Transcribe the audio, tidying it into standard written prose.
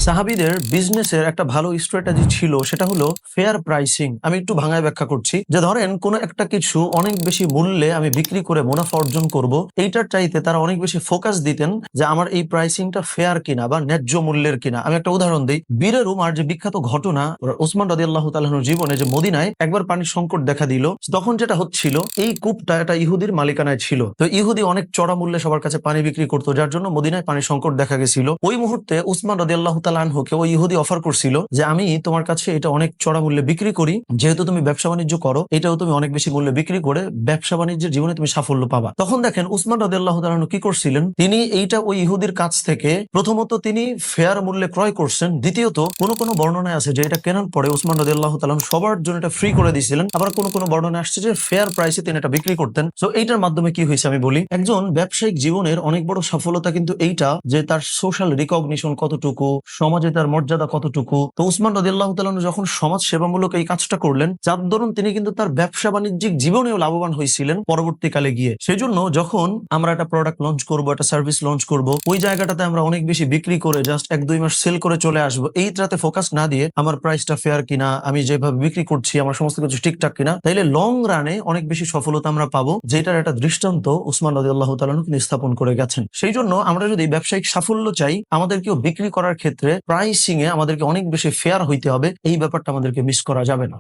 সাহাবীদের বিজনেসের একটা ভালো স্ট্র্যাটেজি ছিল, সেটা হলো ফেয়ার প্রাইসিং। আমি একটু ভাঙায় ব্যাখ্যা করছি যে ধরেন কোন একটা কিছু অনেক বেশি মূল্যে আমি বিক্রি করে মুনাফা অর্জন করব, এইটার চাইতে তারা অনেক বেশি ফোকাস দিতেন যে আমার এই প্রাইসিংটা ফেয়ার কিনা বা ন্যায্য মূল্যের কিনা। আমি একটা উদাহরণ দিই, বীরে রুমার যে বিখ্যাত ঘটনা ওসমান রাদিয়াল্লাহু তাআলার জীবনে, যে মদিনায় একবার পানির সংকট দেখা দিল। তখন যেটা হচ্ছিল, এই কূপটা একটা ইহুদির মালিকানায় ছিল। তো ইহুদি অনেক চড়া মূল্যে সবার কাছে পানি বিক্রি করতো, যার জন্য মদিনায় পানির সংকট দেখা গেছিল। ওই মুহূর্তে উসমান রাদিয়াল্লাহু তাআলা আনহুকে ওই ইহুদি অফার করছিল যে আমি তোমার কাছে এটা অনেক চড়া মূল্যে বিক্রি করি, যেহেতু তুমি ব্যবসা বাণিজ্য করো, এটাও তুমি অনেক বেশি মূল্যে বিক্রি করে ব্যবসা বাণিজ্যের জীবনে তুমি সাফল্য পাবা। তখন দেখেন উসমান রাদিয়াল্লাহু তাআলা আনহু কি করছিলেন, তিনি এইটা ওই ইহুদির কাছ থেকে প্রথমত তিনি ফেয়ার মূল্যে ক্রয় করছেন, দ্বিতীয়ত কোন কোন বর্ণনায় আছে যে এটা কেনার পরে উসমান রাদিয়াল্লাহু তাআলা আনহু সবার জন্য এটা ফ্রি করে দিয়েছিলেন। আবার কোন কোন বর্ণনায় আসছে যে ফেয়ার প্রাইসে তিনি এটা বিক্রি করতেন। সো এইটার মাধ্যমে কি হয়েছে আমি বলি, একজন ব্যবসায়িক জীবনের অনেক বড় সফলতা কিন্তু এইটা যে তার সোশ্যাল রিকগনিশন কতটুকু, সমাজে তার মর্যাদা কতটুকু। তো উসমান রাদিয়াল্লাহু তাআলা আনহু যখন সমাজ সেবামূলক এই কাজটা করলেন, যার দরুন তিনি কিন্তু তার ব্যবসা বাণিজ্যিক জীবনেও লাভবান হয়েছিলেন পরবর্তীকালে গিয়ে। সেই জন্য যখন আমরা একটা প্রোডাক্ট লঞ্চ করব, একটা সার্ভিস লঞ্চ করব, ওই জায়গাটাতে আমরা অনেক বেশি বিক্রি করে জাস্ট 1-2 মাস সেল করে চলে আসবো, এইটাতে ফোকাস না দিয়ে আমার প্রাইসটা ফেয়ার কিনা, আমি যেভাবে বিক্রি করছি আমার সমস্ত কিছু ঠিকঠাক কিনা, তাইলে লং রানে অনেক বেশি সফলতা আমরা পাবো, যেটার একটা দৃষ্টান্ত উসমান রাদিয়াল্লাহু তাআলা আনহু কিন্তু স্থাপন করে গেছেন। সেই জন্য আমরা যদি ব্যবসায়িক সাফল্য চাই, আমাদেরকেও বিক্রি করার ক্ষেত্রে প্রাইসিং এ আমাদেরকে অনেক বেশি ফেয়ার হইতে হবে, এই ব্যাপারটা আমাদেরকে মিস করা যাবে না।